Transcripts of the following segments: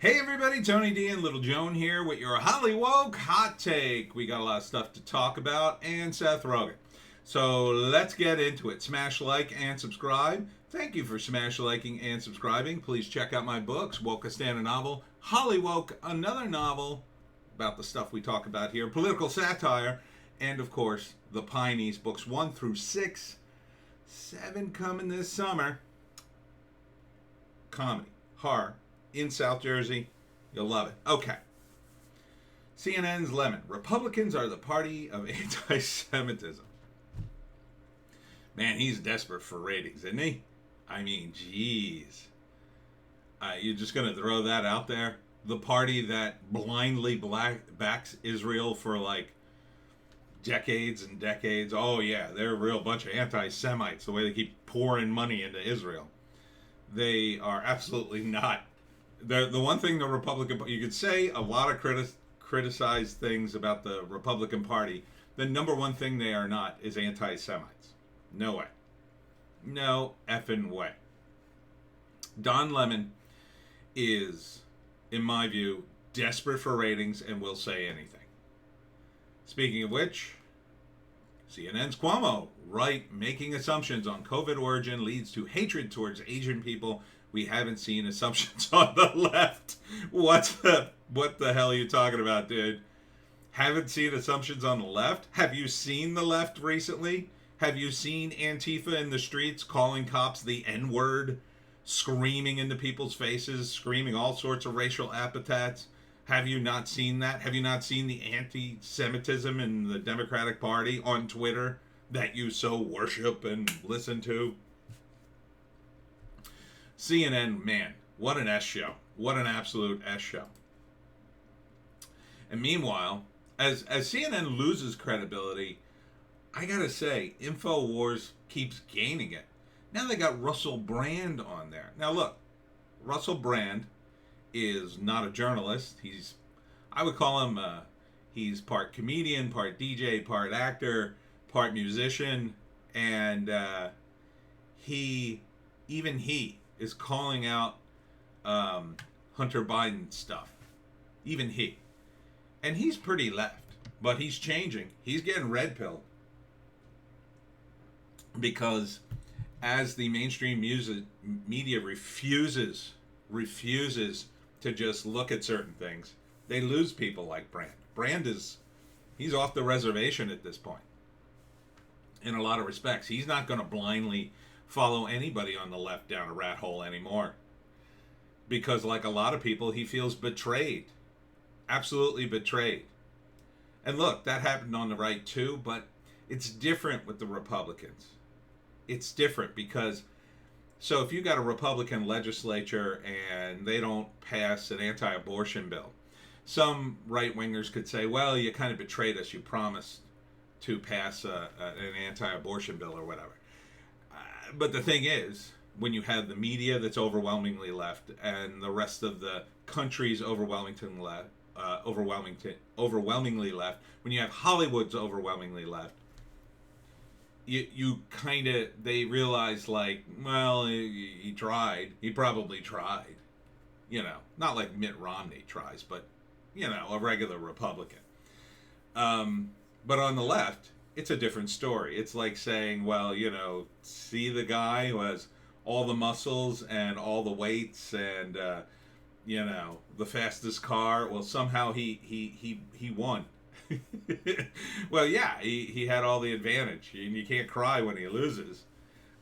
Hey everybody, Tony D and Little Joan here with your Hollywoke hot take. We got a lot of stuff to talk about and Seth Rogen. So let's get into it. Smash like and subscribe. Thank you for smash liking and subscribing. Please check out my books, Wokistan, a novel, Hollywoke, another novel about the stuff we talk about here, political satire, and of course, the Pineys, books 1 through 6. 7 coming this summer. Comedy, horror, in South Jersey. You'll love it. Okay. CNN's Lemon. Republicans are the party of anti-Semitism. Man, he's desperate for ratings, isn't he? I mean, jeez. You're just going to throw that out there? The party that blindly backs Israel for like decades and decades. Oh, yeah, they're a real bunch of anti-Semites, the way they keep pouring money into Israel. They are absolutely not. The one thing the Republican, you could say a lot of criticize things about the Republican Party. The number one thing they are not is anti-Semites. No way. No effing way. Don Lemon is, in my view, desperate for ratings and will say anything. Speaking of which, CNN's Cuomo, right, making assumptions on COVID origin leads to hatred towards Asian people. We haven't seen assumptions on the left. What the hell are you talking about, dude? Haven't seen assumptions on the left? Have you seen the left recently? Have you seen Antifa in the streets calling cops the N-word, screaming into people's faces, screaming all sorts of racial epithets? Have you not seen that? Have you not seen the anti-Semitism in the Democratic Party on Twitter that you so worship and listen to? CNN, man, what an S show. What an absolute S show. And meanwhile, as CNN loses credibility, I gotta say, InfoWars keeps gaining it. Now they got Russell Brand on there. Now look, Russell Brand is not a journalist. I would call him, he's part comedian, part DJ, part actor, part musician, and he is calling out Hunter Biden stuff. Even he. And he's pretty left, but he's changing. He's getting red pilled. Because as the mainstream media refuses to just look at certain things, they lose people like Brand. He's off the reservation at this point. In a lot of respects. He's not going to blindly follow anybody on the left down a rat hole anymore. Because like a lot of people, he feels betrayed. Absolutely betrayed. And look, that happened on the right too, but it's different with the Republicans. It's different because, so if you got a Republican legislature and they don't pass an anti-abortion bill, some right-wingers could say, well, you kind of betrayed us. You promised to pass an anti-abortion bill or whatever. But the thing is, when you have the media that's overwhelmingly left and the rest of the country's overwhelmingly left, when you have Hollywood's overwhelmingly left, you kind of, they realize like, well, he tried. He probably tried. You know, not like Mitt Romney tries, but, you know, a regular Republican. But on the left, it's a different story. It's like saying, well, you know, see the guy who has all the muscles and all the weights and, you know, the fastest car. Well, somehow he won. Well, yeah, he had all the advantage. And you can't cry when he loses.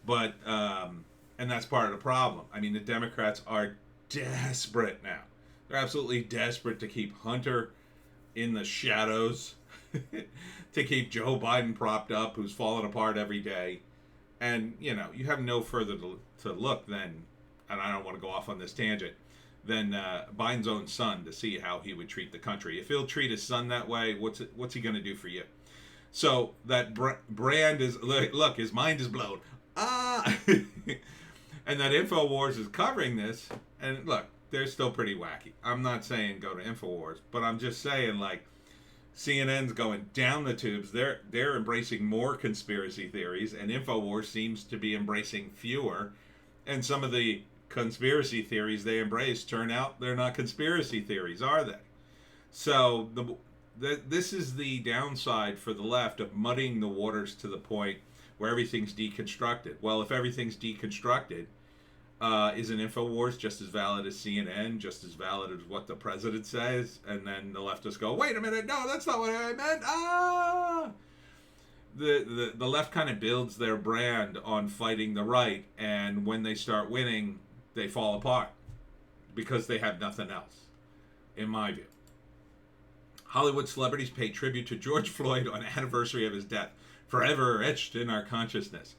But, and that's part of the problem. I mean, the Democrats are desperate now. They're absolutely desperate to keep Hunter in the shadows. To keep Joe Biden propped up, who's falling apart every day. And, you know, you have no further to look than, and I don't want to go off on this tangent, than Biden's own son to see how he would treat the country. If he'll treat his son that way, what's he going to do for you? So that Brand is, look, his mind is blown. And that InfoWars is covering this. And look, they're still pretty wacky. I'm not saying go to InfoWars, but I'm just saying, like, CNN's going down the tubes. They're embracing more conspiracy theories, and InfoWars seems to be embracing fewer. And some of the conspiracy theories they embrace turn out they're not conspiracy theories, are they? So this is the downside for the left of muddying the waters to the point where everything's deconstructed. Well, if everything's deconstructed, isn't InfoWars just as valid as CNN, just as valid as what the president says? And then the leftists go, wait a minute, no, that's not what I meant. The left kind of builds their brand on fighting the right, and when they start winning, they fall apart because they have nothing else, in my view. Hollywood celebrities pay tribute to George Floyd on anniversary of his death, forever etched in our consciousness.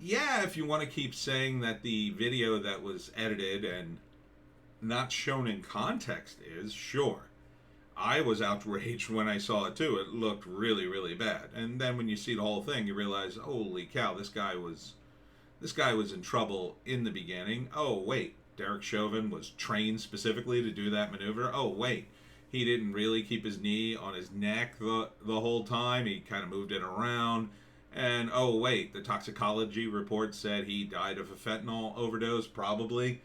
Yeah, if you want to keep saying that the video that was edited and not shown in context is, sure. I was outraged when I saw it too. It looked really, really bad. And then when you see the whole thing, you realize, holy cow, this guy was in trouble in the beginning. Oh, wait, Derek Chauvin was trained specifically to do that maneuver. Oh, wait, he didn't really keep his knee on his neck the whole time. He kind of moved it around. And, oh, wait, the toxicology report said he died of a fentanyl overdose, probably.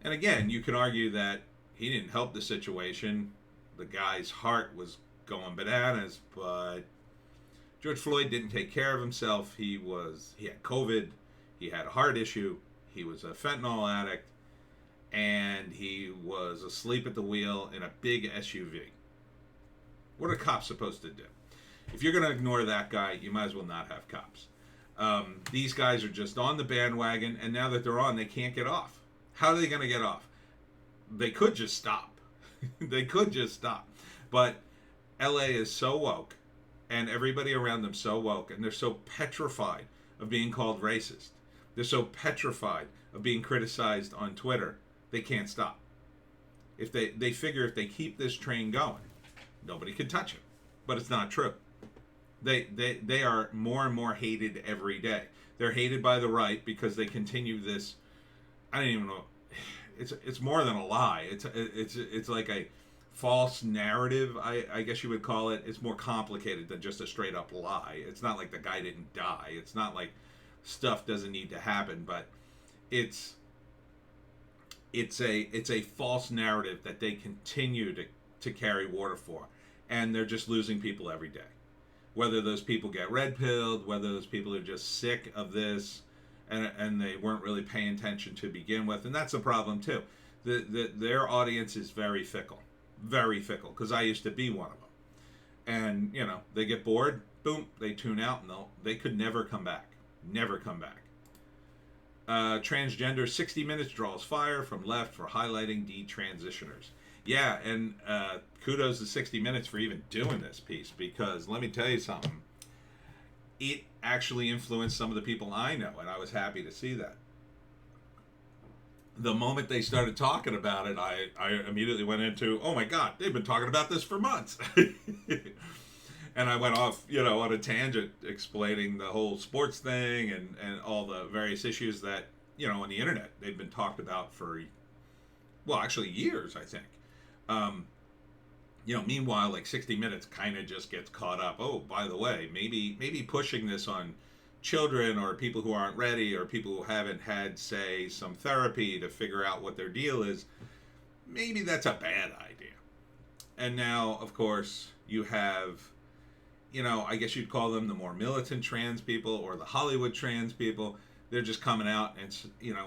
And again, you can argue that he didn't help the situation. The guy's heart was going bananas, but George Floyd didn't take care of himself. He had COVID, he had a heart issue, he was a fentanyl addict, and he was asleep at the wheel in a big SUV. What are cops supposed to do? If you're going to ignore that guy, you might as well not have cops. These guys are just on the bandwagon, and now that they're on, they can't get off. How are they going to get off? They could just stop. They could just stop. But LA is so woke, and everybody around them so woke, and they're so petrified of being called racist. They're so petrified of being criticized on Twitter, they can't stop. If they figure if they keep this train going, nobody can touch it. But it's not true. They are more and more hated every day. They're hated by the right because they continue this. I don't even know. It's more than a lie. It's like a false narrative, I guess you would call it. It's more complicated than just a straight up lie. It's not like the guy didn't die. It's not like stuff doesn't need to happen, but it's a false narrative that they continue to carry water for, and they're just losing people every day. Whether those people get red pilled, whether those people are just sick of this, and they weren't really paying attention to begin with, and that's a problem too. Their audience is very fickle, because I used to be one of them. And they get bored, boom, they tune out, and they could never come back. Transgender 60 Minutes draws fire from left for highlighting detransitioners. Yeah, and kudos to 60 Minutes for even doing this piece, because let me tell you something. It actually influenced some of the people I know, and I was happy to see that. The moment they started talking about it, I immediately went into, oh my God, they've been talking about this for months. And I went off, on a tangent explaining the whole sports thing and all the various issues that, on the internet, they've been talked about for, well, actually years, I think. Meanwhile, like 60 Minutes kind of just gets caught up. Oh, by the way, maybe pushing this on children or people who aren't ready or people who haven't had, say, some therapy to figure out what their deal is, maybe that's a bad idea. And now, of course, you have, I guess you'd call them the more militant trans people or the Hollywood trans people. They're just coming out and,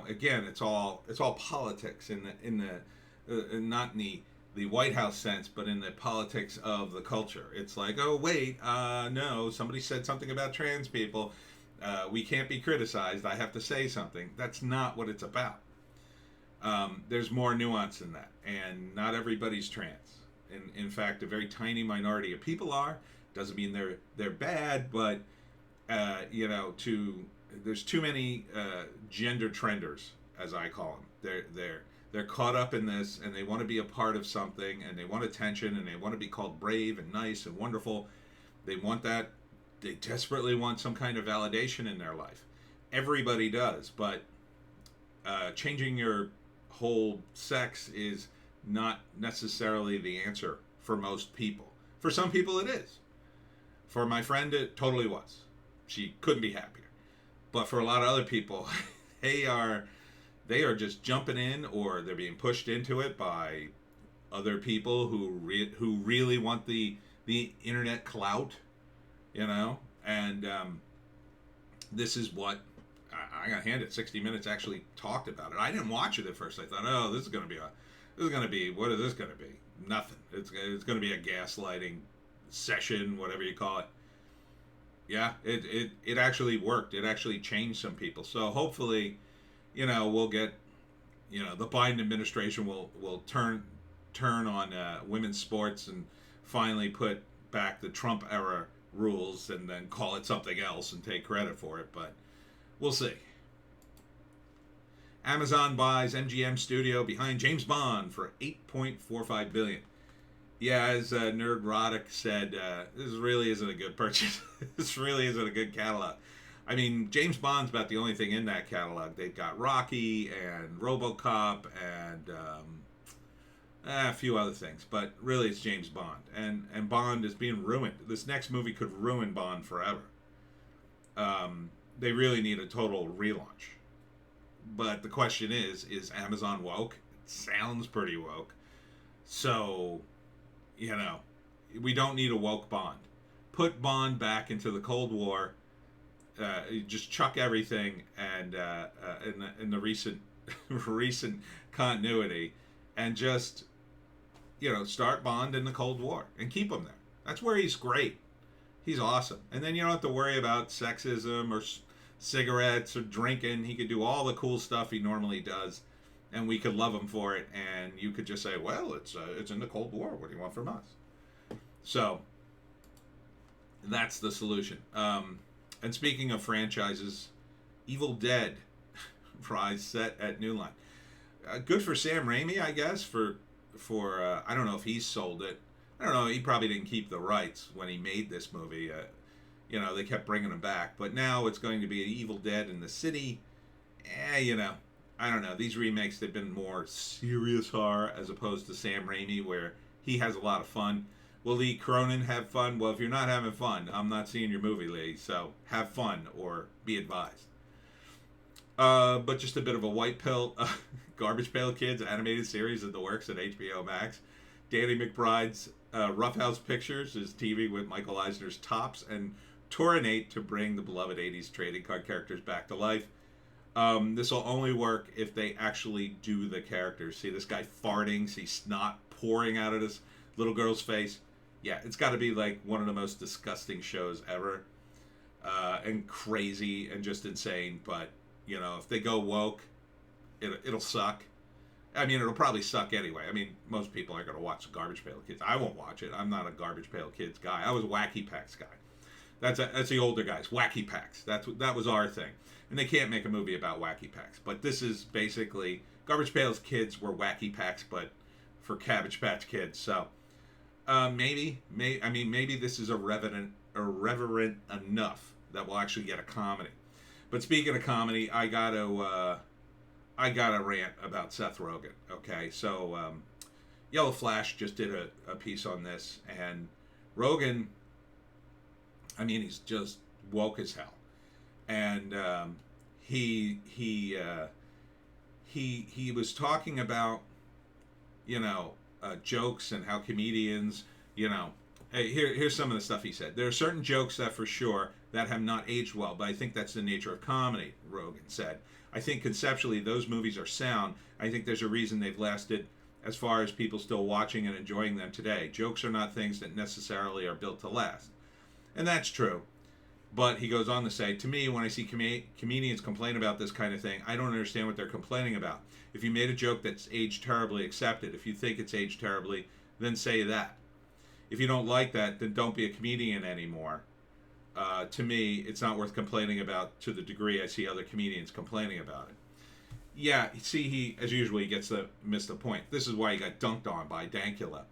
again, it's all politics in the not in the White House sense, but in the politics of the culture. It's like, oh, wait, no, somebody said something about trans people. We can't be criticized. I have to say something. That's not what it's about. There's more nuance than that, and not everybody's trans. In fact, a very tiny minority of people are. Doesn't mean they're bad, but there's too many gender trenders, as I call them. They're caught up in this, and they want to be a part of something, and they want attention, and they want to be called brave and nice and wonderful. They want that. They desperately want some kind of validation in their life. Everybody does, but changing your whole sex is not necessarily the answer for most people. For some people, it is. For my friend, it totally was. She couldn't be happier. But for a lot of other people, they They are just jumping in, or they're being pushed into it by other people who really want the internet clout, you know. And this is what I got handed. 60 Minutes actually talked about it. I didn't watch it at first. I thought, oh, this is gonna be what is this gonna be? Nothing. It's gonna be a gaslighting session, whatever you call it. Yeah, it actually worked. It actually changed some people. So hopefully, we'll get, the Biden administration will turn on women's sports and finally put back the Trump era rules and then call it something else and take credit for it. But we'll see. Amazon buys MGM studio behind James Bond for $8.45 billion. Yeah, as Nerdrotic said, this really isn't a good purchase. This really isn't a good catalog. I mean, James Bond's about the only thing in that catalog. They've got Rocky and RoboCop and a few other things, but really it's James Bond. And Bond is being ruined. This next movie could ruin Bond forever. They really need a total relaunch. But the question is Amazon woke? It sounds pretty woke. So, we don't need a woke Bond. Put Bond back into the Cold War. Just chuck everything and in the recent continuity, and just start Bond in the Cold War and keep him there. That's where he's great. He's awesome. And then you don't have to worry about sexism or cigarettes or drinking. He could do all the cool stuff he normally does, and we could love him for it. And you could just say, well, it's in the Cold War. What do you want from us? So that's the solution. And speaking of franchises, Evil Dead rise set at New Line. Good for Sam Raimi, I guess, for I don't know if he sold it. I don't know. He probably didn't keep the rights when he made this movie. They kept bringing him back. But now it's going to be an Evil Dead in the city. I don't know. These remakes, they've been more serious horror as opposed to Sam Raimi, where he has a lot of fun. Will Lee Cronin have fun? Well, if you're not having fun, I'm not seeing your movie, Lee. So have fun or be advised. But just a bit of a white pill. Garbage Pail Kids animated series in the works at HBO Max. Danny McBride's Roughhouse Pictures is TV with Michael Eisner's Tops and Tourinate to bring the beloved 80s trading card characters back to life. This will only work if they actually do the characters. See this guy farting, see snot pouring out of this little girl's face. Yeah, it's got to be like one of the most disgusting shows ever. And crazy and just insane. But, if they go woke, it'll suck. I mean, it'll probably suck anyway. I mean, most people aren't going to watch Garbage Pail Kids. I won't watch it. I'm not a Garbage Pail Kids guy. I was a Wacky Packs guy. That's the older guys. Wacky Packs. That was our thing. And they can't make a movie about Wacky Packs. But this is basically Garbage Pail Kids were Wacky Packs, but for Cabbage Patch Kids. So maybe this is irreverent enough that we'll actually get a comedy. But speaking of comedy, I gotta rant about Seth Rogen. Okay, so Yellow Flash just did a piece on this, and Rogen, I mean, he's just woke as hell, and he was talking about jokes and how comedians, hey, here's some of the stuff he said. There are certain jokes that for sure that have not aged well, but I think that's the nature of comedy, Rogen said. I think conceptually those movies are sound. I think there's a reason they've lasted as far as people still watching and enjoying them today. Jokes are not things that necessarily are built to last. And that's true. But he goes on to say, to me, when I see comedians complain about this kind of thing, I don't understand what they're complaining about. If you made a joke that's aged terribly, accept it. If you think it's aged terribly, then say that. If you don't like that, then don't be a comedian anymore. To me, it's not worth complaining about to the degree I see other comedians complaining about it. Yeah, see, he, as usual, he gets to miss the point. This is why he got dunked on by Dankula,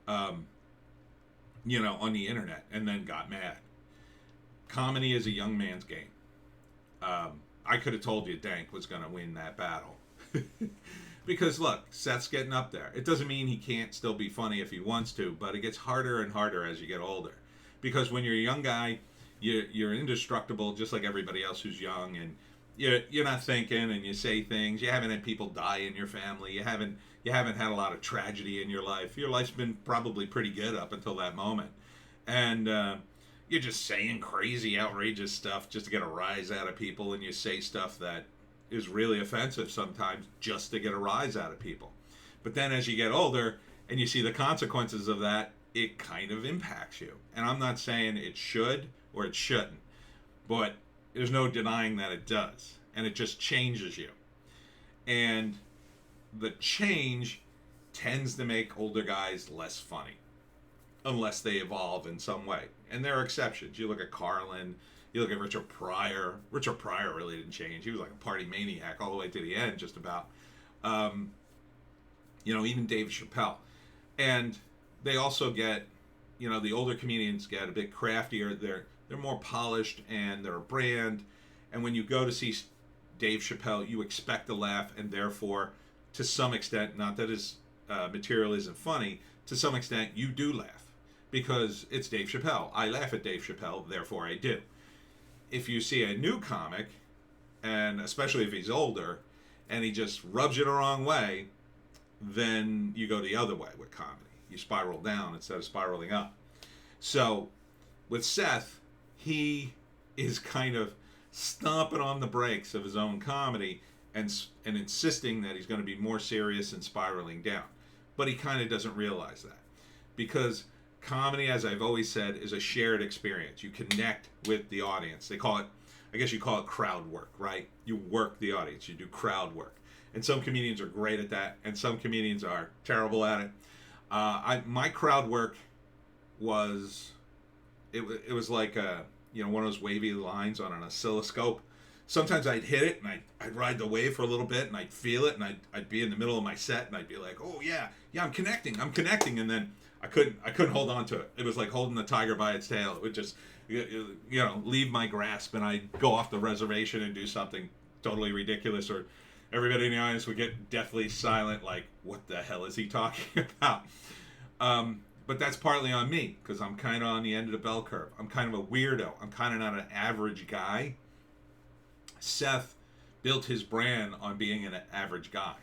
on the internet, and then got mad. Comedy is a young man's game. I could have told you Dank was going to win that battle. Because, look, Seth's getting up there. It doesn't mean he can't still be funny if he wants to, but it gets harder and harder as you get older. Because when you're a young guy, you're indestructible, just like everybody else who's young, and you're not thinking, and you say things. You haven't had people die in your family. You haven't had a lot of tragedy in your life. Your life's been probably pretty good up until that moment, and you're just saying crazy, outrageous stuff just to get a rise out of people, and you say stuff that is really offensive sometimes just to get a rise out of people. But then as you get older and you see the consequences of that, it kind of impacts you. And I'm not saying it should or it shouldn't, but there's no denying that it does. And it just changes you. And the change tends to make older guys less funny unless they evolve in some way. And there are exceptions. You look at Carlin, you look at Richard Pryor. Richard Pryor really didn't change. He was like a party maniac all the way to the end, just about. Even Dave Chappelle. And they also get, the older comedians get a bit craftier. They're more polished and they're a brand. And when you go to see Dave Chappelle, you expect a laugh, and therefore, to some extent, not that his material isn't funny, to some extent you do laugh because it's Dave Chappelle. I laugh at Dave Chappelle, therefore I do. If you see a new comic, and especially if he's older, and he just rubs you the wrong way, then you go the other way with comedy. You spiral down instead of spiraling up. So with Seth, he is kind of stomping on the brakes of his own comedy and insisting that he's going to be more serious and spiraling down. But he kind of doesn't realize that. Because comedy, as I've always said, is a shared experience. You connect with the audience. They call it, I guess you call it crowd work, right? You work the audience. You do crowd work. And some comedians are great at that, and some comedians are terrible at it. My crowd work was, it was like one of those wavy lines on an oscilloscope. Sometimes I'd hit it and I'd ride the wave for a little bit and I'd feel it, and I'd be in the middle of my set and I'd be like, oh yeah, I'm connecting, and then I couldn't hold on to it. It was like holding the tiger by its tail. It would just leave my grasp, and I'd go off the reservation and do something totally ridiculous, or everybody in the audience would get deathly silent, like, what the hell is he talking about? But that's partly on me, because I'm kind of on the end of the bell curve. I'm kind of a weirdo. I'm kind of not an average guy. Seth built his brand on being an average guy.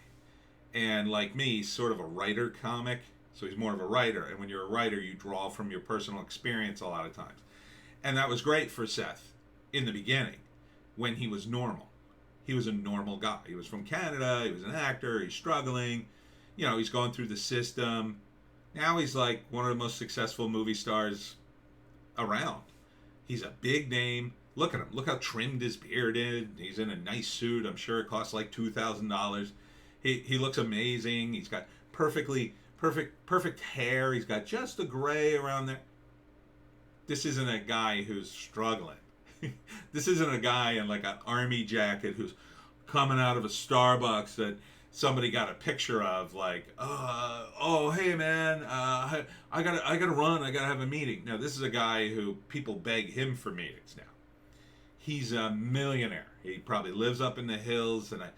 And like me, he's sort of a writer comic, so he's more of a writer. And when you're a writer, you draw from your personal experience a lot of times. And that was great for Seth in the beginning, when he was normal. He was a normal guy. He was from Canada. He was an actor. He's struggling. He's going through the system. Now he's like one of the most successful movie stars around. He's a big name. Look at him. Look how trimmed his beard is. He's in a nice suit. I'm sure it costs like $2,000. He looks amazing. He's got perfect hair. He's got just the gray around there. This isn't a guy who's struggling. This isn't a guy in like an army jacket who's coming out of a Starbucks that somebody got a picture of, like, oh hey man, I gotta run, I gotta have a meeting. No, this is a guy who people beg him for meetings now. He's a millionaire. He probably lives up in the hills in a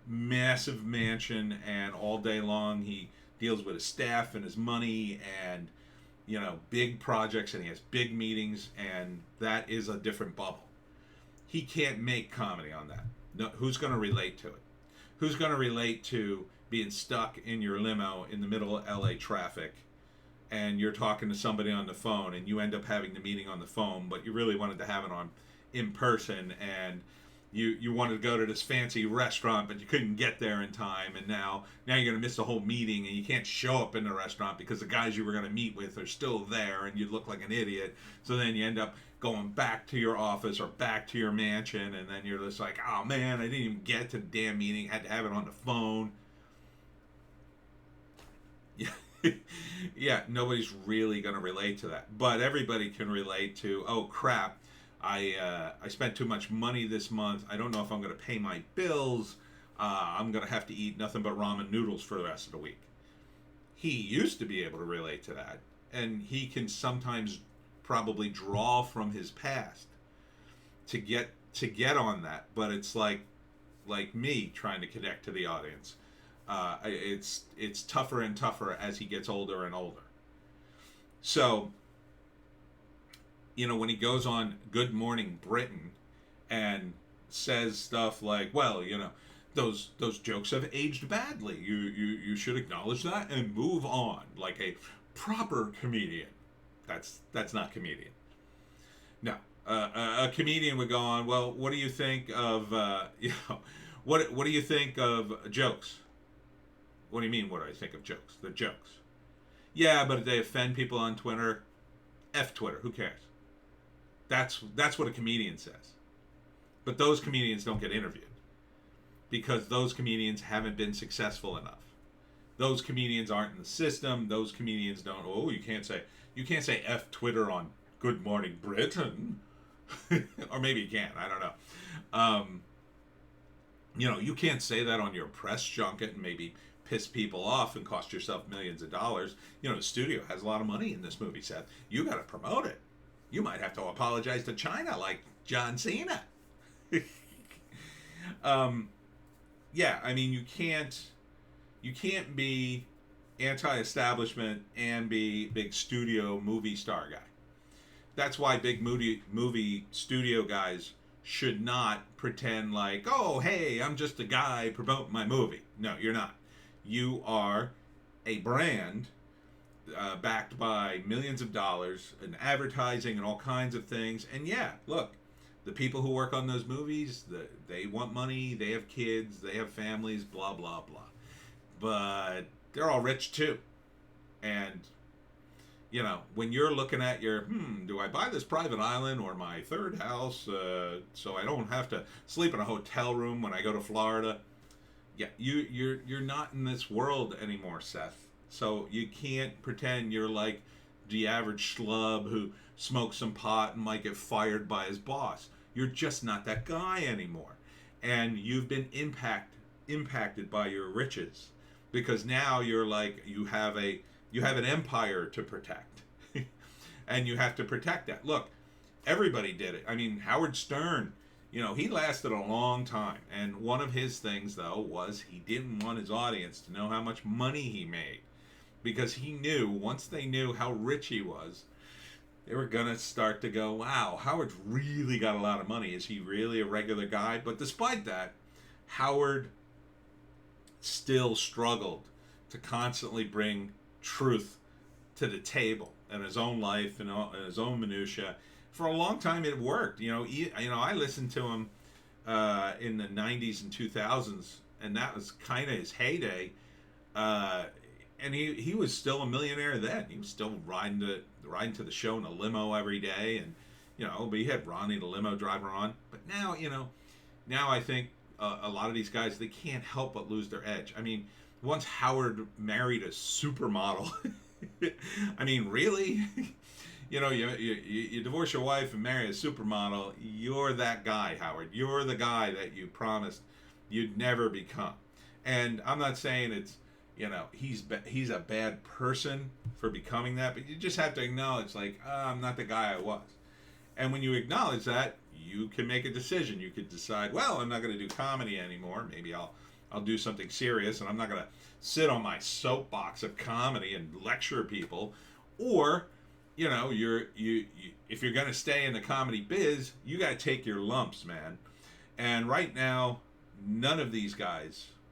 massive mansion, and all day long he deals with his staff and his money and big projects, and he has big meetings, and that is a different bubble. He can't make comedy on that. No, who's going to relate to it? Who's going to relate to being stuck in your limo in the middle of LA traffic, and you're talking to somebody on the phone, and you end up having the meeting on the phone, but you really wanted to have it on in person, and you wanted to go to this fancy restaurant, but you couldn't get there in time, and now you're going to miss the whole meeting, and you can't show up in the restaurant because the guys you were going to meet with are still there, and you look like an idiot. So then you end up going back to your office or back to your mansion, and then you're just like, oh man, I didn't even get to the damn meeting, had to have it on the phone. Yeah, nobody's really going to relate to that, but everybody can relate to, oh crap, I spent too much money this month. I don't know if I'm going to pay my bills. I'm going to have to eat nothing but ramen noodles for the rest of the week. He used to be able to relate to that, and he can sometimes probably draw from his past to get on that. But it's like me trying to connect to the audience. It's tougher and tougher as he gets older and older. So, when he goes on Good Morning Britain and says stuff like, well, those jokes have aged badly. You should acknowledge that and move on like a proper comedian. That's not comedian. No, a comedian would go on. Well, what do you think of what do you think of jokes? What do you mean? What do I think of jokes? They're jokes. Yeah, but if they offend people on Twitter, F Twitter. Who cares? That's what a comedian says. But those comedians don't get interviewed because those comedians haven't been successful enough. Those comedians aren't in the system. Those comedians don't. Oh, you can't say F Twitter on Good Morning Britain, or maybe you can. I don't know. You can't say that on your press junket and maybe piss people off and cost yourself millions of dollars. The studio has a lot of money in this movie, Seth. You got to promote it. You might have to apologize to China like John Cena. Yeah, I mean, you can't be anti-establishment and be big studio movie star guy. That's why big movie studio guys should not pretend like, oh, hey, I'm just a guy promoting my movie. No, you're not. You are a brand backed by millions of dollars in advertising and all kinds of things. And yeah, look, the people who work on those movies, they want money, they have kids, they have families, blah, blah, blah. But they're all rich too. And, when you're looking at your, do I buy this private island or my third house so I don't have to sleep in a hotel room when I go to Florida? Yeah, you're not in this world anymore, Seth. So you can't pretend you're like the average schlub who smokes some pot and might get fired by his boss. You're just not that guy anymore. And you've been impacted by your riches because now you're like you have an empire to protect. And you have to protect that. Look, everybody did it. I mean, Howard Stern, he lasted a long time. And one of his things, though, was he didn't want his audience to know how much money he made. Because he knew, once they knew how rich he was, they were going to start to go, wow, Howard's really got a lot of money. Is he really a regular guy? But despite that, Howard still struggled to constantly bring truth to the table in his own life and his own minutia. For a long time, it worked. I listened to him in the 90s and 2000s, and that was kind of his heyday. And he was still a millionaire then. He was still riding to the show in a limo every day, and but he had Ronnie the limo driver on. But now now I think a lot of these guys, they can't help but lose their edge. I mean, once Howard married a supermodel. I mean, really? You divorce your wife and marry a supermodel. You're that guy, Howard. You're the guy that you promised you'd never become. And I'm not saying it's, he's a bad person for becoming that, but you just have to acknowledge, like, I'm not the guy I was. And when you acknowledge that, you can make a decision. You could decide, well, I'm not going to do comedy anymore. Maybe I'll do something serious, and I'm not going to sit on my soapbox of comedy and lecture people. Or, if you're going to stay in the comedy biz, you got to take your lumps, man. And right now,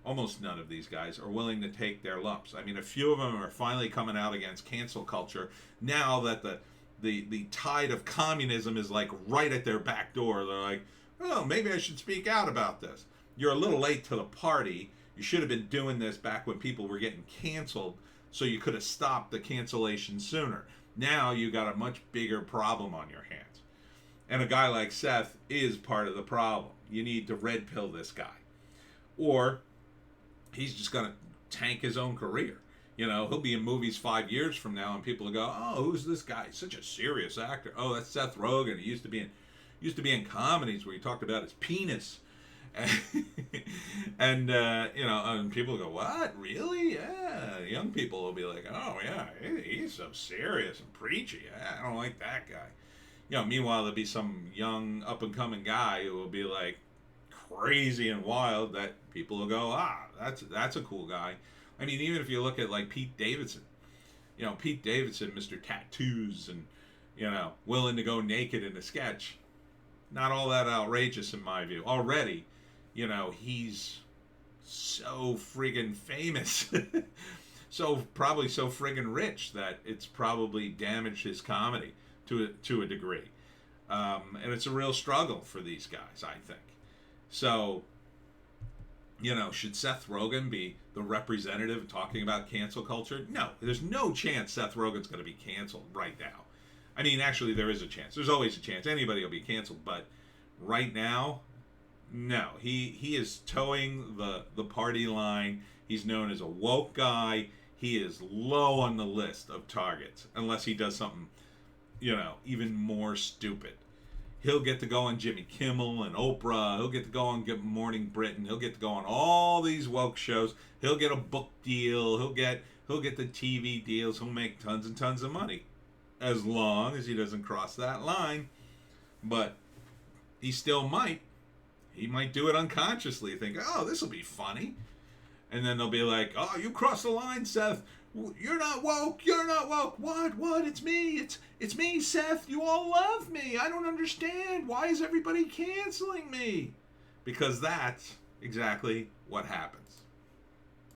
almost none of these guys are willing to take their lumps. I mean, a few of them are finally coming out against cancel culture now that the tide of communism is like right at their back door. They're like, oh, maybe I should speak out about this. You're a little late to the party. You should have been doing this back when people were getting canceled, so you could have stopped the cancellation sooner. Now you got a much bigger problem on your hands. And a guy like Seth is part of the problem. You need to red pill this guy. Or he's just going to tank his own career. He'll be in movies 5 years from now, and people will go, oh, who's this guy? He's such a serious actor. Oh, that's Seth Rogen. He used to be in comedies where he talked about his penis. And people go, what? Really? Yeah. Young people will be like, oh, yeah, he's so serious and preachy. I don't like that guy. Meanwhile, there'll be some young, up-and-coming guy who will be like crazy and wild that people will go, that's a cool guy. I mean, even if you look at like Pete Davidson, Mr. Tattoos and, willing to go naked in a sketch. not all that outrageous in my view. Already, he's so friggin' famous. Probably so friggin' rich that it's probably damaged his comedy to a degree. And it's a real struggle for these guys, I think. So, should Seth Rogen be the representative talking about cancel culture? No, there's no chance Seth Rogen's going to be canceled right now. I mean, actually, there is a chance. There's always a chance. Anybody will be canceled. But right now, no. He is towing the party line. He's known as a woke guy. He is low on the list of targets, unless he does something, even more stupid. He'll get to go on Jimmy Kimmel and Oprah. He'll get to go on Good Morning Britain. He'll get to go on all these woke shows. He'll get a book deal. He'll get the TV deals. He'll make tons and tons of money, as long as he doesn't cross that line. But he still might. He might do it unconsciously, think, oh, this will be funny. And then they'll be like, oh, you crossed the line, Seth. You're not woke. You're not woke. What? It's me. It's me, Seth. You all love me. I don't understand. Why is everybody canceling me? Because that's exactly what happens.